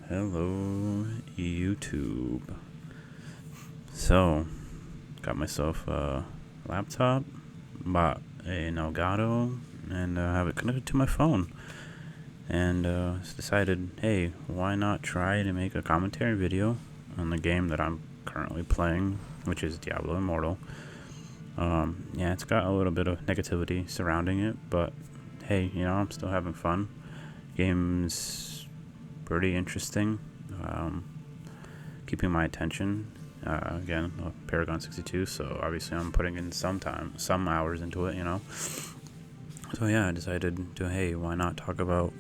Hello, YouTube. So, got myself a laptop, bought an Elgato, and have it connected to my phone. And decided, hey, why not try to make a commentary video on the game that I'm currently playing, which is Diablo Immortal. Yeah, it's got a little bit of negativity surrounding it, but hey, I'm still having fun. Game's pretty interesting. Keeping my attention. Again, Paragon 62, so obviously I'm putting in some hours into it, So yeah, I decided to, hey, why not talk about,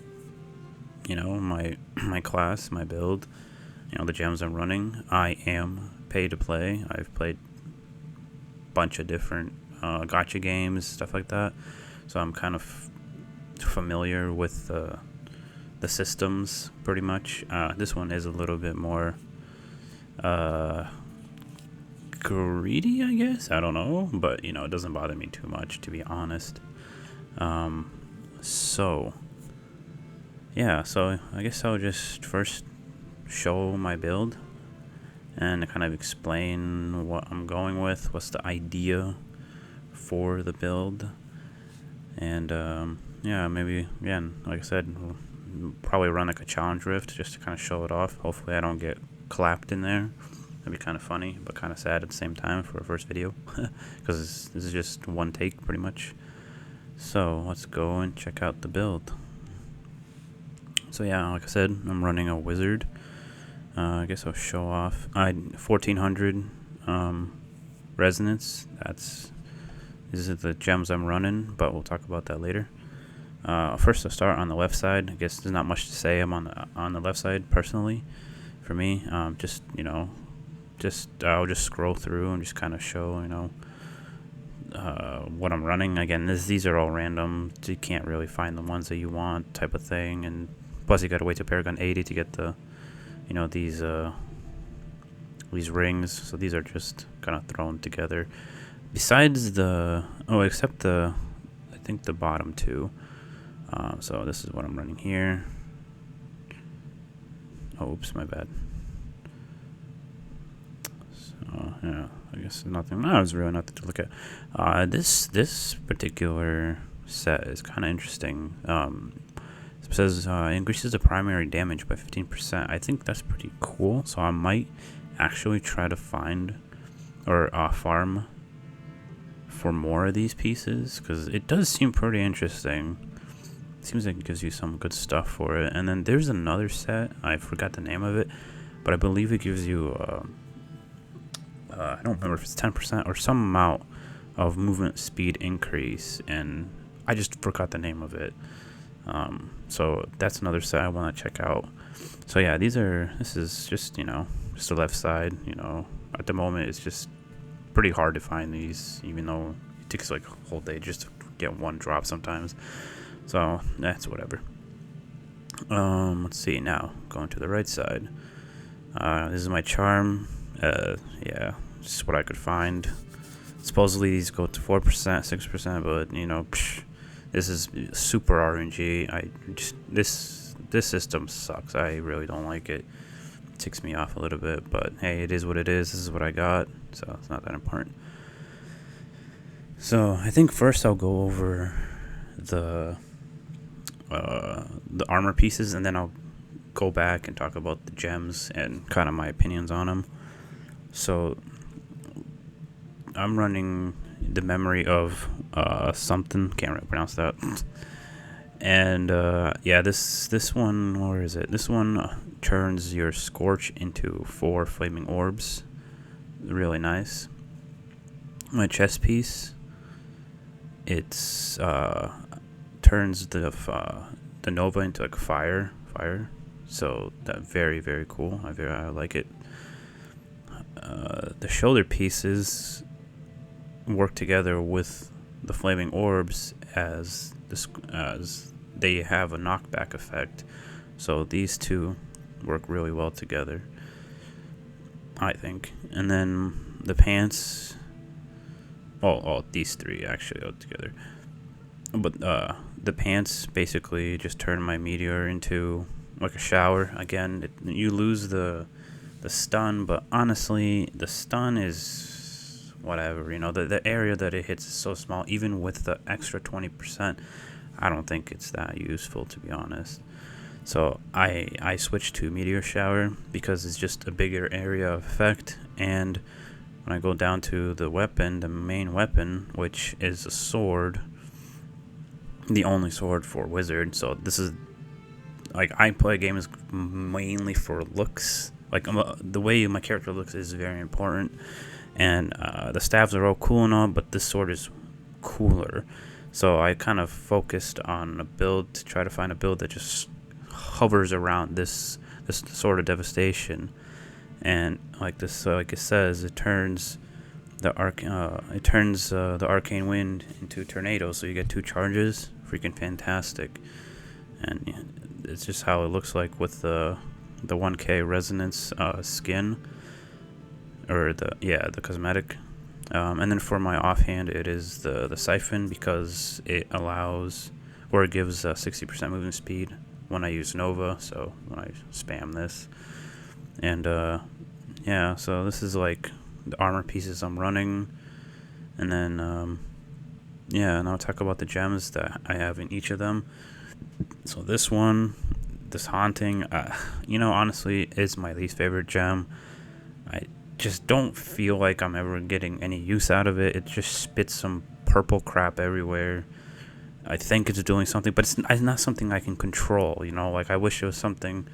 my my class, my build, the gems I'm running. I am pay to play. I've played a bunch of different gacha games, stuff like that, so I'm kind of familiar with the systems pretty much. This one is a little bit more greedy, I guess. I don't know, but it doesn't bother me too much, to be honest. So yeah, so I guess I'll just first show my build and kind of explain what I'm going with, what's the idea for the build, and yeah, maybe again, like I said, we'll probably run like a challenge rift just to kind of show it off. Hopefully I don't get clapped in there. That'd be kind of funny, but kind of sad at the same time for a first video, because this is just one take pretty much. So let's go and check out the build. So yeah, like I said, I'm running a wizard. I guess I'll show off. 1400 resonance. These are the gems I'm running, but we'll talk about that later. First, I'll start on the left side. I guess there's not much to say. I'm on the left side personally. For me, I'll just scroll through and just kind of show, what I'm running. Again, these are all random. So you can't really find the ones that you want, type of thing. And plus, you gotta wait till Paragon 80 to get the, these rings. So these are just kind of thrown together. Besides except I think the bottom two. So this is what I'm running here. Oh, oops, my bad. So yeah, I guess nothing. No, there's really nothing to look at. This particular set is kind of interesting. It says increases the primary damage by 15%. I think that's pretty cool. So I might actually try to find or farm for more of these pieces, because it does seem pretty interesting. Seems like it gives you some good stuff for it. And then there's another set, I forgot the name of it, but I believe it gives you I don't remember if it's 10% or some amount of movement speed increase, and I just forgot the name of it. So that's another set I want to check out. So yeah, this is just just the left side. At the moment it's just pretty hard to find these, even though it takes like a whole day just to get one drop sometimes. So that's whatever. Let's see, now going to the right side. This is my charm. Yeah, just what I could find. Supposedly these go to 4%, 6%, but this is super RNG. This system sucks. I really don't like it. It ticks me off a little bit, but hey, it is what it is. This is what I got, so it's not that important. So I think first I'll go over the armor pieces, and then I'll go back and talk about the gems and kind of my opinions on them. So I'm running the memory of something, can't really pronounce that. And yeah, this one, where is it? This one turns your scorch into 4 flaming orbs. Really nice. My chest piece, it's turns the nova into like fire. So that very, very cool. I like it. The shoulder pieces work together with the flaming orbs as they have a knockback effect. So these two work really well together, I think. And then the pants, these three actually all together. But the pants basically just turn my meteor into like a shower. Again, you lose the stun, but honestly, the stun is whatever. You know, the area that it hits is so small. Even with the extra 20%, I don't think it's that useful, to be honest. So I switched to meteor shower because it's just a bigger area of effect. And when I go down to the weapon, the main weapon, which is a sword, the only sword for wizard. So this is like, I play games mainly for looks. Like, the way my character looks is very important, and the staves are all cool and all, but this sword is cooler. So I kind of focused on a build to try to find a build that just hovers around this sort of devastation. And like this, like it says, it turns the arcane wind into tornado, so you get 2 charges. Freaking fantastic. And yeah, it's just how it looks like with the 1K resonance skin, or the cosmetic. And then for my offhand, it is the siphon, because it allows, or it gives 60% movement speed when I use Nova, so when I spam this. And yeah, so this is like the armor pieces I'm running. And then yeah, and I'll talk about the gems that I have in each of them. So this one, this haunting, honestly, is my least favorite gem. I just don't feel like I'm ever getting any use out of it. It just spits some purple crap everywhere. I think it's doing something, but it's not something I can control. Like, I wish it was something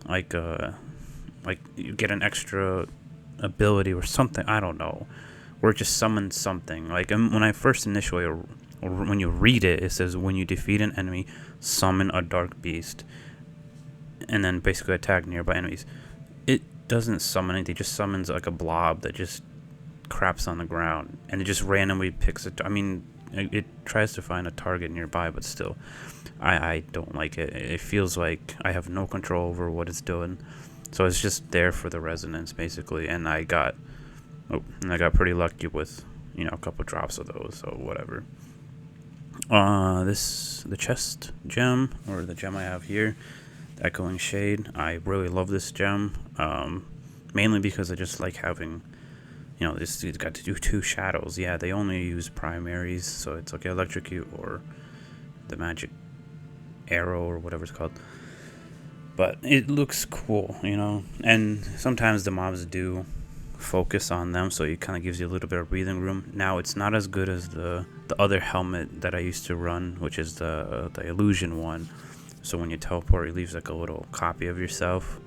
like you get an extra ability or something. I don't know, or it just summons something. Like, when I first initially, or when you read it, it says when you defeat an enemy, summon a dark beast, and then basically attack nearby enemies. It doesn't summon anything; it just summons like a blob that just craps on the ground, and it just randomly picks it. I mean, it tries to find a target nearby, but still, I don't like it. It feels like I have no control over what it's doing. So it's just there for the resonance, basically. And I got pretty lucky with, a couple drops of those, so whatever. The chest gem, or the gem I have here, the Echoing Shade. I really love this gem, mainly because I just like having, this dude's got to do 2 shadows. Yeah, they only use primaries, so it's okay, electrocute or the magic arrow or whatever it's called. But it looks cool, and sometimes the mobs do focus on them, so it kind of gives you a little bit of breathing room. Now, it's not as good as the other helmet that I used to run, which is the illusion one. So when you teleport, it leaves like a little copy of yourself.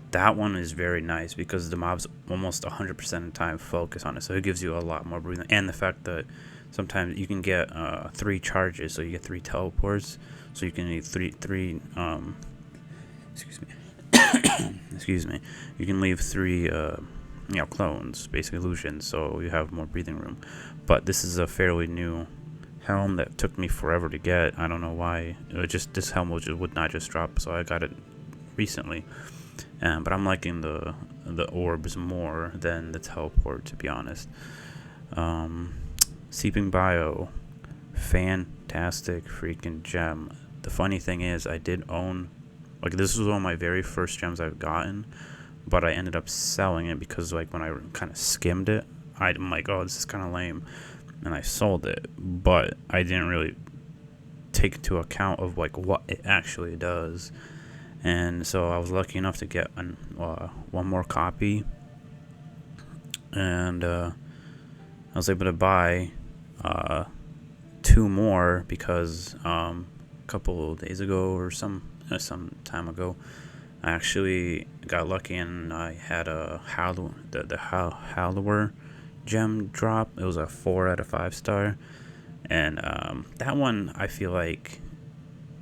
That one is very nice because the mobs almost 100% of the time focus on it, so it gives you a lot more breathing. And the fact that sometimes you can get 3 charges, so you get 3 teleports, so you can need three excuse me, you can leave 3 clones, basically illusions, so you have more breathing room. But this is a fairly new helm that took me forever to get. I don't know why. This helm would not just drop, so I got it recently. But I'm liking the orbs more than the teleport, to be honest. Seeping Bio, fantastic freaking gem. The funny thing is, I did own, like, this was one of my very first gems I've gotten, but I ended up selling it because, like, when I kind of skimmed it, I'm like, oh, this is kind of lame, and I sold it. But I didn't really take into account of, like, what it actually does. And so I was lucky enough to get one more copy, and I was able to buy 2 more because a couple of days ago, or some time ago, I actually got lucky and I had a Hallower gem drop. It was a 4 out of 5 star, and that one, I feel like,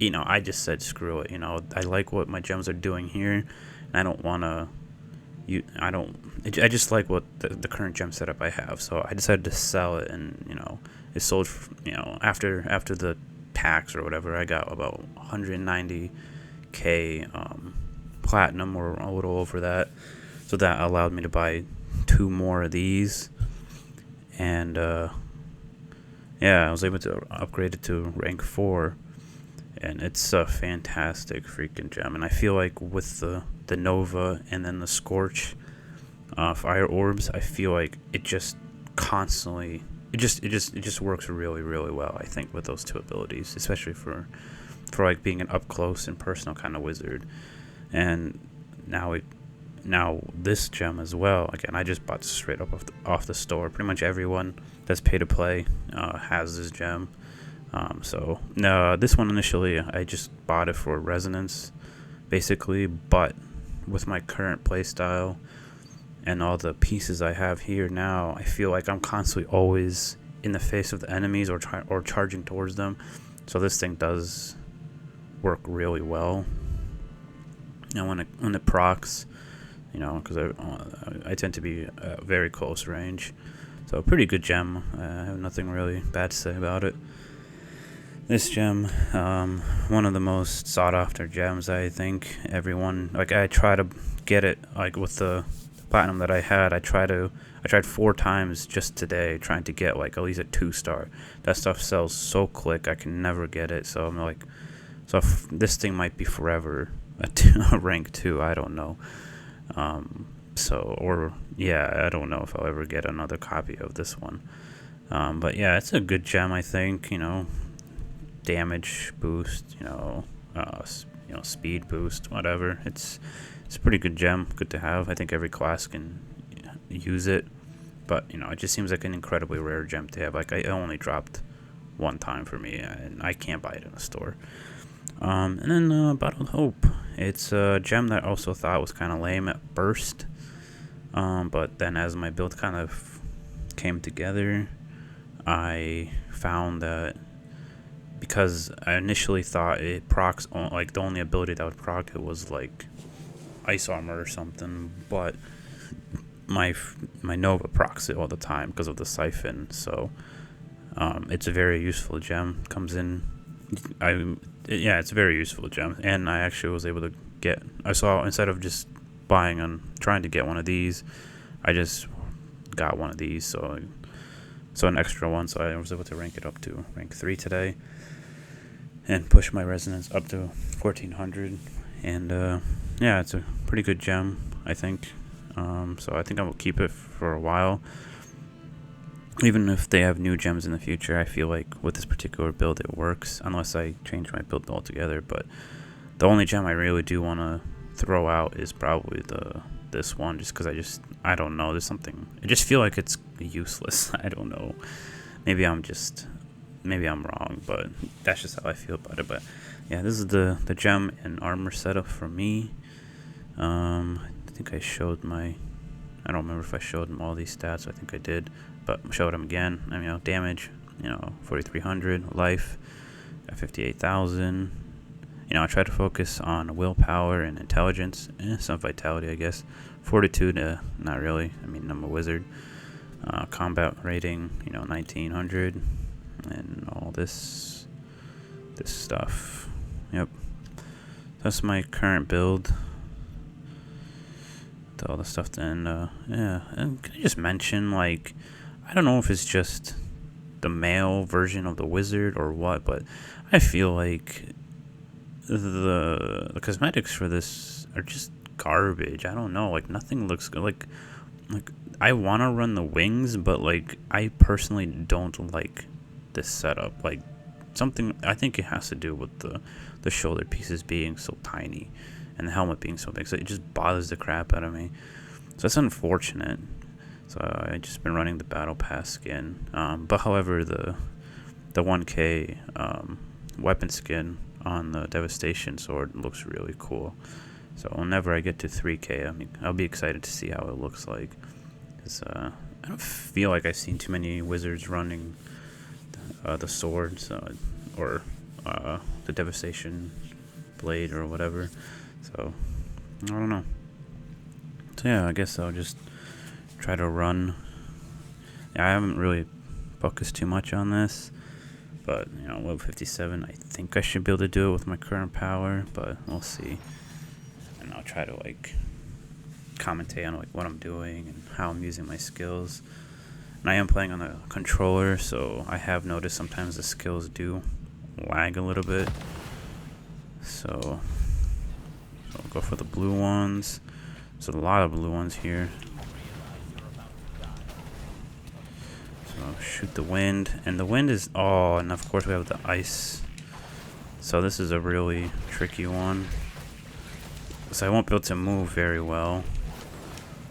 I just said screw it. I like what my gems are doing here, and I don't want to. I just like what the current gem setup I have, so I decided to sell it, and it sold. After the packs or whatever, I got about 190k platinum, or a little over that. So that allowed me to buy 2 more of these, and yeah, I was able to upgrade it to rank 4. and it's a fantastic freaking gem. And I feel like with the Nova and then the Scorch fire orbs, I feel like it just constantly it just works really really well, I think, with those two abilities, especially for like being an up close and personal kind of wizard. And now this gem as well, again, I just bought straight up off the store. Pretty much everyone that's pay to play has this gem. So no, this one initially I just bought it for resonance basically, but with my current playstyle and all the pieces I have here now, I feel like I'm constantly always in the face of the enemies or charging towards them. So this thing does work really well. And when it procs, because I tend to be very close range, so a pretty good gem. I have nothing really bad to say about it. This gem, one of the most sought after gems, I think. Everyone, like, I try to get it, like with the platinum that I had. I tried 4 times just today trying to get like at least a 2-star. That stuff sells so quick, I can never get it. So I'm like, this thing might be forever a rank 2. I don't know. I don't know if I'll ever get another copy of this one. But yeah, it's a good gem, I think. Damage boost, speed boost, whatever. It's a pretty good gem, good to have. I think every class can use it, but it just seems like an incredibly rare gem to have. Like, I only dropped 1 time for me, and I can't buy it in a store. And then Bottled Hope. It's a gem that I also thought was kind of lame at first, but then as my build kind of came together, I found that because I initially thought it procs, like the only ability that would proc it was like ice armor or something, but my Nova procs it all the time because of the siphon. So it's a very useful gem. Comes in, it's a very useful gem, and I actually was able to get. I saw, instead of just buying and trying to get one of these, I just got one of these, so an extra one. So I was able to rank it up to rank 3 today, and push my resonance up to 1400. And it's a pretty good gem, I think. So I think I will keep it for a while. Even if they have new gems in the future, I feel like with this particular build it works, unless I change my build altogether. But the only gem I really do want to throw out is probably this one, just because I don't know, there's something, I just feel like it's useless. I don't know, maybe I'm wrong, but that's just how I feel about it. But yeah, this is the gem and armor setup for me. I think I showed I don't remember if I showed them all these stats. I think I did, but showed them again. Damage, 4,300, life at 58,000. I try to focus on willpower and intelligence, some vitality, I guess. Fortitude, not really. I'm a wizard. Combat rating, 1,900, and all this stuff. Yep. That's my current build. All the stuff. Then and can I just mention, I don't know if it's just the male version of the wizard or what, but I feel like the cosmetics for this are just garbage. I don't know, nothing looks good. Like I want to run the wings, but I personally don't like this setup. Something, I think it has to do with the shoulder pieces being so tiny and the helmet being so big, so it just bothers the crap out of me. So that's unfortunate. So I just been running the battle pass skin, but however the 1K weapon skin on the devastation sword looks really cool. So whenever I get to 3K, I'll be excited to see how it looks like. Cause I don't feel like I've seen too many wizards running the swords or the devastation blade or whatever. So I don't know. So yeah, I guess I'll just try to run. I haven't really focused too much on this, but level 57, I think I should be able to do it with my current power, but we'll see. And I'll try to commentate on what I'm doing and how I'm using my skills. And I am playing on a controller, so I have noticed sometimes the skills do lag a little bit. So we'll go for the blue ones. There's a lot of blue ones here. So shoot the wind, and the wind is, oh, and of course we have the ice. So this is a really tricky one. So I won't be able to move very well.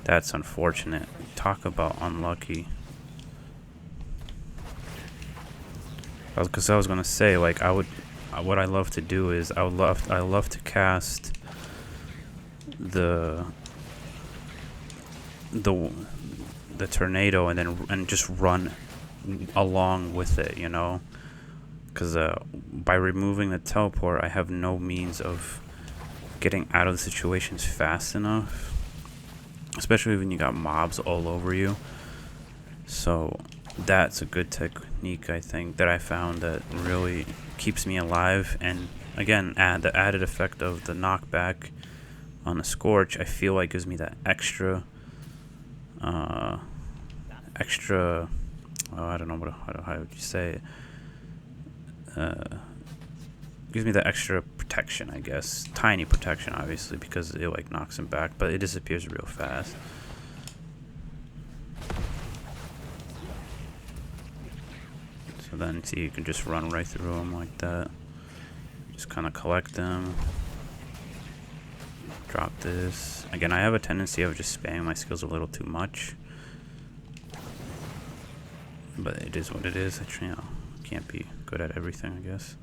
That's unfortunate. Talk about unlucky. Because I was gonna say, like, what I love to do is I love to cast the tornado and just run along with it, you know. Because by removing the teleport, I have no means of getting out of the situations fast enough, especially when you got mobs all over you. So that's a good technique, I think, that I found that really keeps me alive. And again, the added effect of the knockback on the Scorch, I feel like gives me that extra oh, I don't know how would you say it? Gives me that extra protection, I guess. Tiny protection, obviously, because it like knocks him back, but it disappears real fast. So then, see, you can just run right through them like that. Just kind of collect them. Drop this. Again, I have a tendency of just spamming my skills a little too much. But it is what it is. I can't be good at everything, I guess.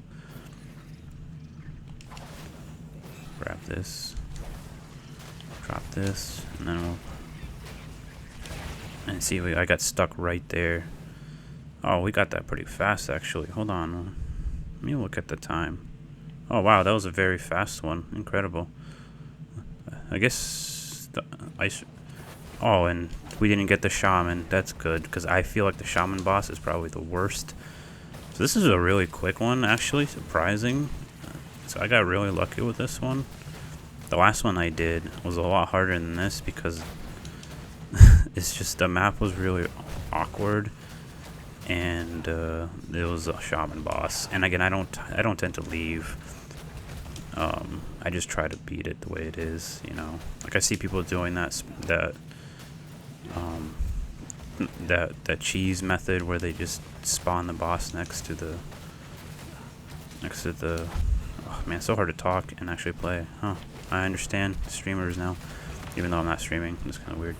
Grab this. Drop this. And then we'll... And see, I got stuck right there. Oh, we got that pretty fast, actually. Hold on. Let me look at the time. Oh, wow, that was a very fast one. Incredible. I guess the ice... Oh, and we didn't get the shaman. That's good, because I feel like the shaman boss is probably the worst. So this is a really quick one, actually. Surprising. So I got really lucky with this one. The last one I did was a lot harder than this, because it's just the map was really awkward. And it was a shaman boss. And again, I don't tend to leave. I just try to beat it the way it is, you know. Like I see people doing that cheese method where they just spawn the boss next to the. Oh man, it's so hard to talk and actually play. Huh? I understand streamers now, even though I'm not streaming. It's kind of weird,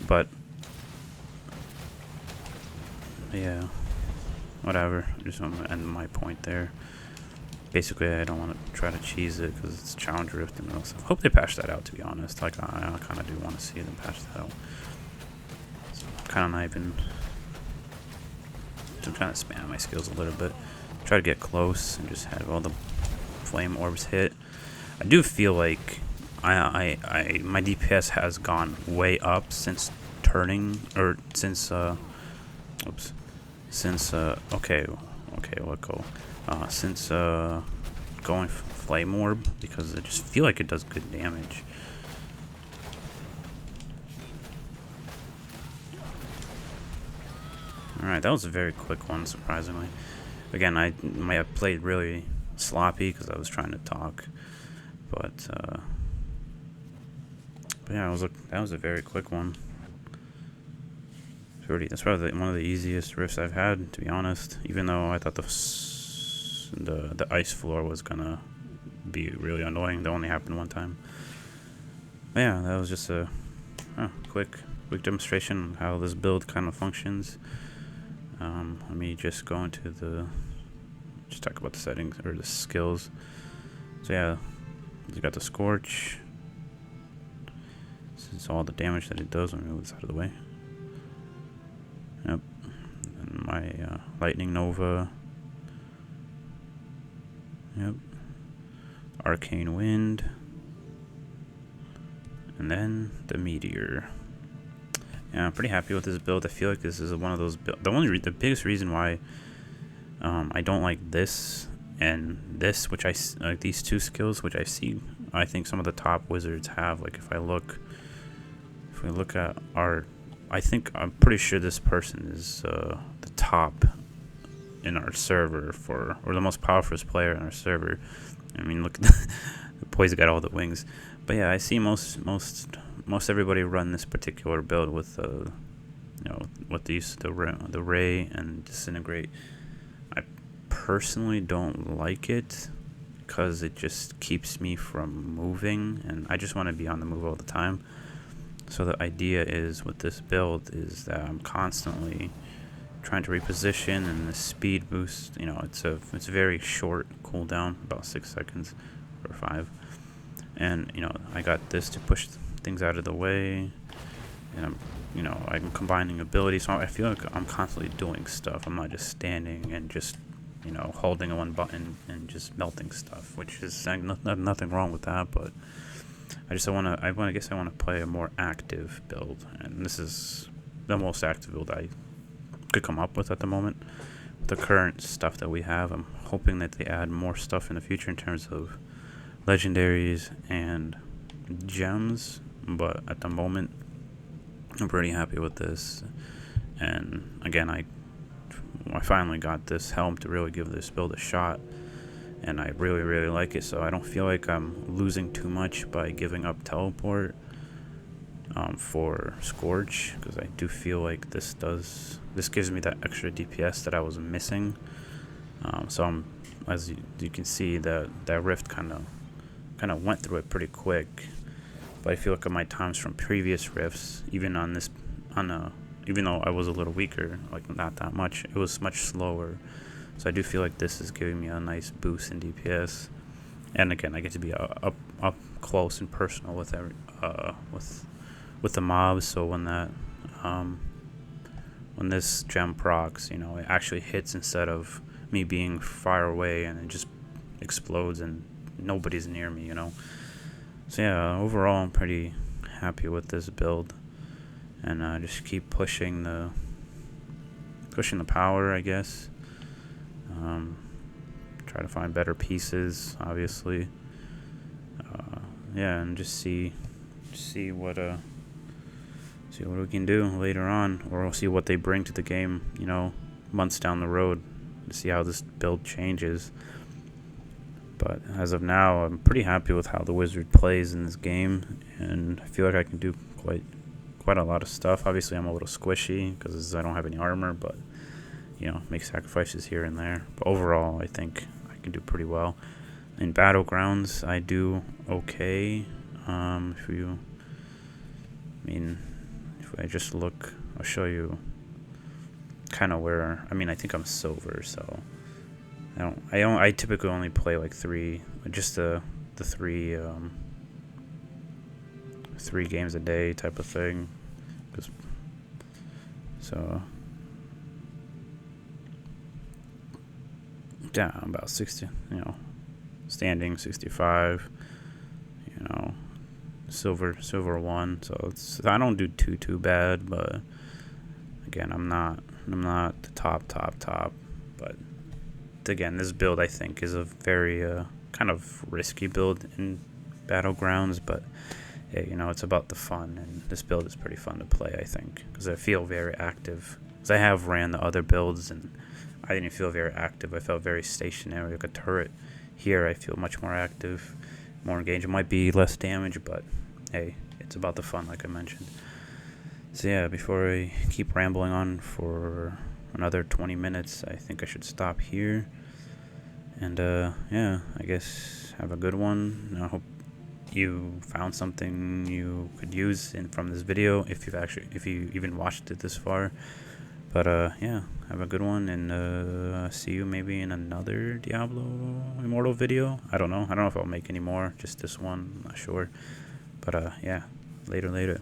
but yeah, whatever. I just want to end my point there. Basically, I don't want to try to cheese it because it's challenge rift and all stuff. Hope they patch that out, to be honest. Like, I kind of do want to see them patch that out. So I'm kind of not even... I'm trying to spam my skills a little bit. Try to get close and just have all the flame orbs hit. I do feel like my DPS has gone way up since turning, or since, oops. Since, okay, let go. Since going flame orb, because I just feel like it does good damage. Alright, that was a very quick one, surprisingly. Again, I might have played really sloppy because I was trying to talk, but yeah, that was a very quick one. That's probably one of the easiest rifts I've had, to be honest. Even though I thought the ice floor was gonna be really annoying. That only happened one time. But yeah, that was just a quick demonstration of how this build kind of functions. Let me just go into just talk about the settings or the skills. So yeah, you got the Scorch. This is all the damage that it does. Let me move this out of the way. Yep. And my Lightning Nova. Yep. Arcane Wind. And then the Meteor. Yeah, I'm pretty happy with this build. I feel like this is one of those builds. The biggest reason why I don't like this and this, which like these two skills, which I think some of the top wizards have. Like if we look at I'm pretty sure this person is the top in our server or the most powerful player in our server. I mean, look, the boy's got all the wings. But yeah, I see most everybody run this particular build with with the use of the ray and disintegrate. I personally don't like it because it just keeps me from moving, and I just want to be on the move all the time. So the idea is with this build is that I'm constantly trying to reposition, and the speed boost, it's a very short cooldown, about 6 seconds or 5. And I got this to push things out of the way, and I'm combining abilities, so I feel like I'm constantly doing stuff. I'm not just standing and just holding one button and just melting stuff, which is nothing wrong with that, but I guess I want to play a more active build, and this is the most active build I could come up with at the moment. With the current stuff that we have, I'm hoping that they add more stuff in the future in terms of legendaries and gems, but at the moment I'm pretty happy with this. And again, I finally got this helm to really give this build a shot, and I really like it, so I don't feel like I'm losing too much by giving up teleport for Scorch, because I do feel like this gives me that extra DPS that I was missing. So as you can see, that rift kind of went through it pretty quick, but I feel like my times from previous rifts, even though I was a little weaker, like not that much, it was much slower. So I do feel like this is giving me a nice boost in DPS, and again, I get to be up close and personal with the mobs. So when this gem procs, it actually hits instead of me being far away and it just explodes and nobody's near me. So yeah, overall I'm pretty happy with this build, and just keep pushing the power, I guess. Try to find better pieces, obviously. Yeah, and just see what we can do later on, or we'll see what they bring to the game, months down the road, to see how this build changes. But as of now, I'm pretty happy with how the wizard plays in this game, and I feel like I can do quite a lot of stuff. Obviously, I'm a little squishy because I don't have any armor, but make sacrifices here and there. But overall, I think I can do pretty well. In battlegrounds, I do okay. If I just look, I'll show you kind of where. I think I'm silver, so I typically only play like just the three games a day type of thing. Yeah, I'm about 60, standing 65, silver 1, so I don't do too bad, but again, I'm not the top, but again, this build I think is a very kind of risky build in battlegrounds, but yeah, it's about the fun, and this build is pretty fun to play, I think, because I feel very active, because I have ran the other builds and I didn't feel very active. I felt very stationary, like a turret. Here I feel much more active, more engaged. It might be less damage, but hey, it's about the fun, like I mentioned. So yeah, before I keep rambling on for another 20 minutes, I think I should stop here. And yeah, I guess have a good one. I hope you found something you could use from this video, if you even watched it this far. But yeah, have a good one, and see you maybe in another Diablo Immortal video. I don't know if I'll make any more, just this one, I'm not sure. But yeah, later.